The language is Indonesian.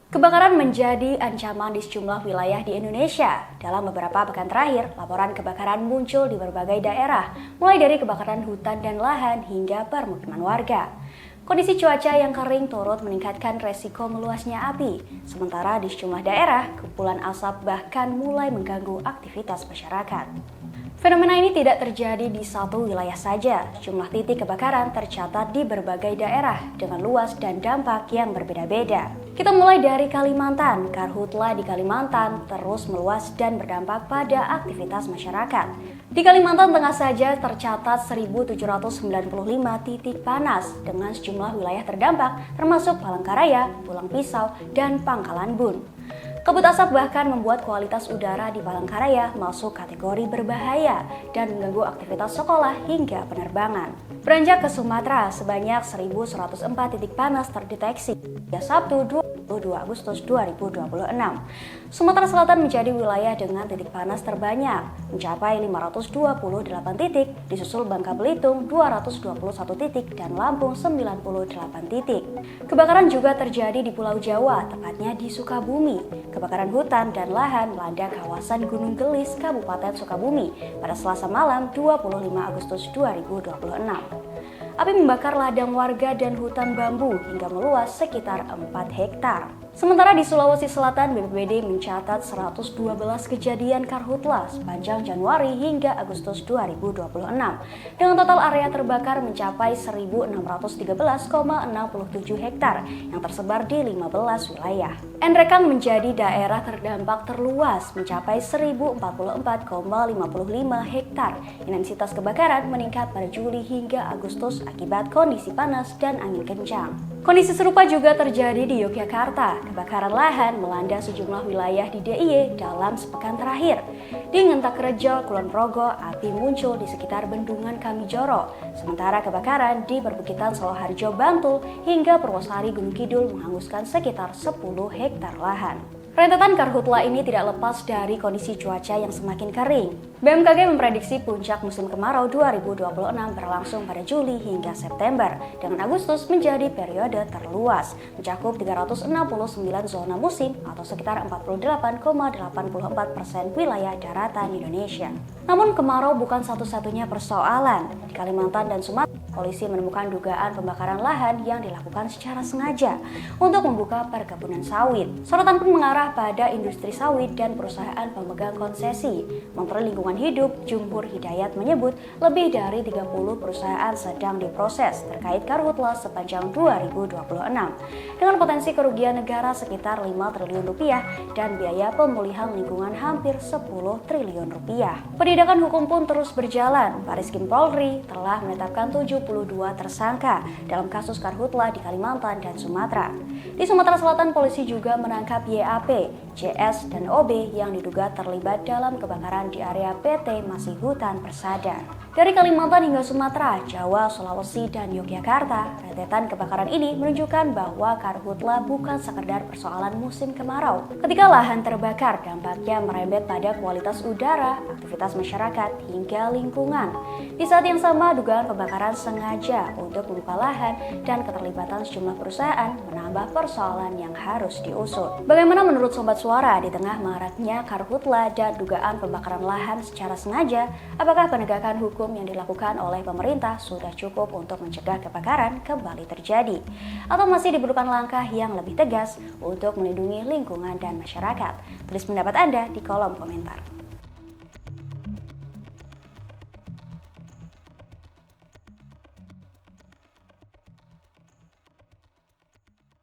Kebakaran menjadi ancaman di sejumlah wilayah di Indonesia. Dalam beberapa pekan terakhir, laporan kebakaran muncul di berbagai daerah, mulai dari kebakaran hutan dan lahan hingga permukiman warga. Kondisi cuaca yang kering turut meningkatkan resiko meluasnya api. Sementara di sejumlah daerah, kepulan asap bahkan mulai mengganggu aktivitas masyarakat. Fenomena ini tidak terjadi di satu wilayah saja. Jumlah titik kebakaran tercatat di berbagai daerah dengan luas dan dampak yang berbeda-beda. Kita mulai dari Kalimantan. Karhutla di Kalimantan terus meluas dan berdampak pada aktivitas masyarakat. Di Kalimantan Tengah saja tercatat 1.795 titik panas dengan sejumlah wilayah terdampak termasuk Palangkaraya, Pulang Pisau, dan Pangkalan Bun. Kabut asap bahkan membuat kualitas udara di Palangkaraya masuk kategori berbahaya dan mengganggu aktivitas sekolah hingga penerbangan. Beranjak ke Sumatera, sebanyak 1.104 titik panas terdeteksi hingga Sabtu 22 Agustus 2026. Sumatera Selatan menjadi wilayah dengan titik panas terbanyak, mencapai 528 titik, disusul Bangka Belitung 221 titik dan Lampung 98 titik. Kebakaran juga terjadi di Pulau Jawa, tepatnya di Sukabumi. Kebakaran hutan dan lahan melanda kawasan Gunung Gelis, Kabupaten Sukabumi pada Selasa malam 25 Agustus 2026. Api membakar ladang warga dan hutan bambu hingga meluas sekitar 4 hektar. Sementara di Sulawesi Selatan, BPBD mencatat 112 kejadian karhutla sepanjang Januari hingga Agustus 2026, dengan total area terbakar mencapai 1.613,67 hektar yang tersebar di 15 wilayah. Nrekang menjadi daerah terdampak terluas, mencapai 1.044,55 hektar. Intensitas kebakaran meningkat pada Juli hingga Agustus akibat kondisi panas dan angin kencang. Kondisi serupa juga terjadi di Yogyakarta. Kebakaran lahan melanda sejumlah wilayah di DIY dalam sepekan terakhir. Di Ngentakrejo, Kulon Progo, api muncul di sekitar Bendungan Kamijoro. Sementara kebakaran di perbukitan Soloharjo, Bantul hingga Purwosari, Gunung Kidul menghanguskan sekitar 10 hektar lahan. Rentetan karhutla ini tidak lepas dari kondisi cuaca yang semakin kering. BMKG memprediksi puncak musim kemarau 2026 berlangsung pada Juli hingga September, dengan Agustus menjadi periode terluas, mencakup 369 zona musim atau sekitar 48,84% wilayah daratan Indonesia. Namun kemarau bukan satu-satunya persoalan. Di Kalimantan dan Sumatera, polisi menemukan dugaan pembakaran lahan yang dilakukan secara sengaja untuk membuka perkebunan sawit. Sorotan pun mengarah pada industri sawit dan perusahaan pemegang konsesi. Menteri Lingkungan Hidup Jumhur Hidayat menyebut lebih dari 30 perusahaan sedang diproses terkait karhutla sepanjang 2026 dengan potensi kerugian negara sekitar 5 triliun rupiah dan biaya pemulihan lingkungan hampir 10 triliun rupiah. Penindakan hukum pun terus berjalan. Bariskim Polri telah menetapkan 72 tersangka dalam kasus karhutla di Kalimantan dan Sumatera. Di Sumatera Selatan, polisi juga menangkap YAP, JS, dan OB yang diduga terlibat dalam kebakaran di area PT Masih Hutan Persada. Dari Kalimantan hingga Sumatera, Jawa, Sulawesi, dan Yogyakarta, rentetan kebakaran ini menunjukkan bahwa karhutla bukan sekedar persoalan musim kemarau. Ketika lahan terbakar, dampaknya merembet pada kualitas udara, aktivitas masyarakat, hingga lingkungan. Di saat yang sama, dugaan pembakaran sengaja untuk membuka lahan dan keterlibatan sejumlah perusahaan menambah persoalan yang harus diusut. Bagaimana menurut Sobat Suara di tengah maraknya karhutla dan dugaan pembakaran lahan secara sengaja? Apakah penegakan hukum yang dilakukan oleh pemerintah sudah cukup untuk mencegah kebakaran kembali terjadi? Atau masih diperlukan langkah yang lebih tegas untuk melindungi lingkungan dan masyarakat? Tulis pendapat Anda di kolom komentar.